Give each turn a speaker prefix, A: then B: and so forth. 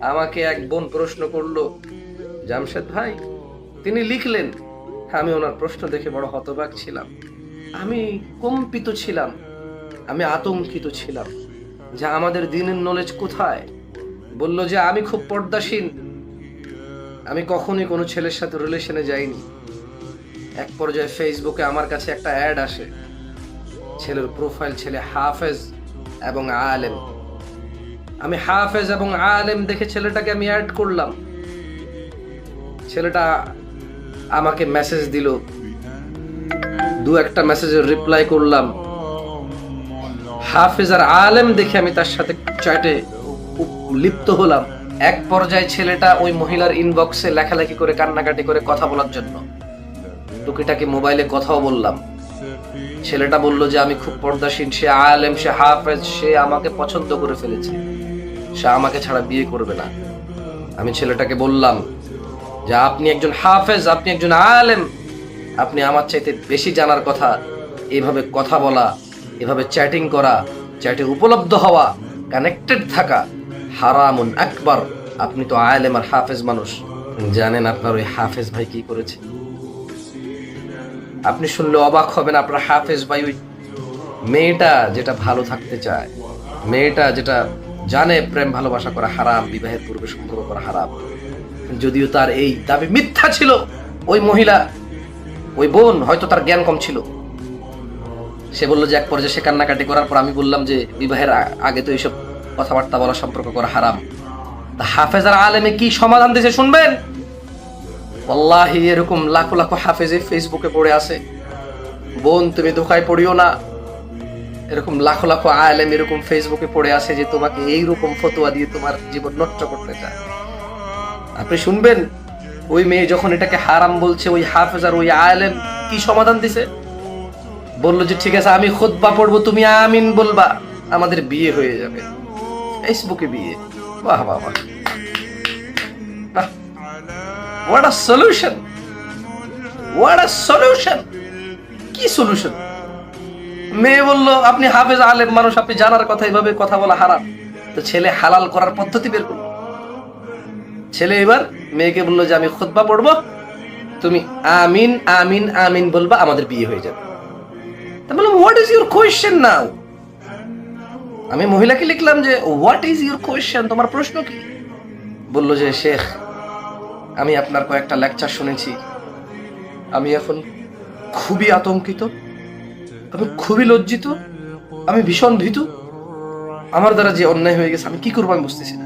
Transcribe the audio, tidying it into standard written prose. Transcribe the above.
A: আমাকে এক বোন প্রশ্ন করলো, জামশেদ ভাই, তিনি লিখলেন। আমি ওনার প্রশ্ন দেখে বড় হতবাক ছিলাম। আমি কম্পিত ছিলাম, আমি আতঙ্কিত ছিলাম যে আমাদের দিনের নলেজ কোথায়। বলল যে আমি খুব পর্দাশীল, আমি কখনোই কোনো ছেলের সাথে রিলেশনে যাইনি। এক পর্যায়ে ফেসবুকে আমার কাছে একটা অ্যাড আসে, ছেলের প্রোফাইল, ছেলে হাফেজ এবং আলেম। আমি হাফেজ এবং আলেম দেখে ছেলেটাকে আমি অ্যাড করলাম। ছেলেটা আমাকে মেসেজ দিল, দু একটা মেসেজের রিপ্লাই করলাম। হাফেজ আর আলেম দেখে আমি তার সাথে চ্যাটে লিপ্ত হলাম। এক পর্যায়ে ছেলেটা ওই মহিলার ইনবক্সে লেখালেখি করে, কান্নাকাটি করে কথা বলার জন্য টুকিটাকি মোবাইলে কথাও বললাম। ছেলেটা বলল যে আমি খুব পর্দাশীল, সে আলেম, সে হাফেজ, সে আমাকে পছন্দ করে ফেলেছে, সে আমাকে ছাড়া বিয়ে করবে না। আমি ছেলেটাকে বললাম যে আপনি একজন হাফেজ, আপনি একজন আলেম, আপনি আমার চাইতে বেশি জানার কথা। এইভাবে কথা বলা, এভাবে চ্যাটিং করা, চ্যাটে উপলব্ধ হওয়া, কানেক্টেড থাকা হারামুন আকবার। আপনি তো আলেম আর হাফেজ মানুষ, জানেন আপনার ওই হাফেজ ভাই কি করেছে? আপনি শুনলে অবাক হবেন। আপনার হাফেজ ভাই ওই মেয়েটা যেটা ভালো থাকতে চায়, মেয়েটা যেটা জানে প্রেম ভালোবাসা করা হারাম, বিবাহের পূর্বে সম্পর্ক করা হারাম, যদিও তার এই দাবি মিথ্যা ছিল, ওই মহিলা, ওই বোন হয়তো তার জ্ঞান কম ছিল। সে বললো যে এক পর্যায়ে সে কান্নাকাটি করার পর আমি বললাম যে বিবাহের আগে তো এইসব কথাবার্তা বলা, সম্পর্ক করা হারাম। তা হাফেজ আর আলেমে কি সমাধান দিয়েছে শুনবেন? ওয়াল্লাহি এরকম লাখো লাখো হাফেজে ফেসবুকে পড়ে আছে। বোন তুমি ধোকায় পড়িও না। এরকম লাখো লাখো আলেম এরকম ফেসবুকে পড়ে আছে যে তোমাকে এইরকম ফতোয়া দিয়ে তোমার জীবন নষ্ট করতে চায়। আপনি শুনবেন ওই মেয়ে যখন এটাকে হারাম বলছে, ওই হাফেজ আর ওই আলেম কি সমাধান দিছে? বললো যে ঠিক আছে, আমি খুতবা পড়বো, তুমি আমিন বলবা, আমাদের বিয়ে হয়ে যাবে। ফেসবুকে বিয়ে! বাহ বাহ বাহ, what a solution, what a solution! কি সলিউশন? মেয়ে বললো আপনি হাফেজ আলেম মানুষ, আপনি জানার কথা, এইভাবে কথা বলা হারাম। তো ছেলে হালাল করার পদ্ধতি বের করলো। ছেলে এবার মেয়েকে বললো যে আমি খুতবা পড়বো, তুমি আমিন আমিন আমিন বলবা, আমাদের বিয়ে হয়ে যাবে। তা বললাম হোয়াট ইজ ইউর কোয়েশ্চেন নাও? আমি মহিলাকে লিখলাম যে হোয়াট ইজ ইউর কোয়েশ্চেন, তোমার প্রশ্ন কি? বললো যে শেখ, আমি আপনার কয়েকটা লেকচার শুনেছি, আমি এখন খুবই আতঙ্কিত, আমি খুবই লজ্জিত, আমি ভীষণ ভীতু, আমার দ্বারা যে অন্যায় হয়ে গেছে, আমি কি করবো আমি বুঝতেছি না।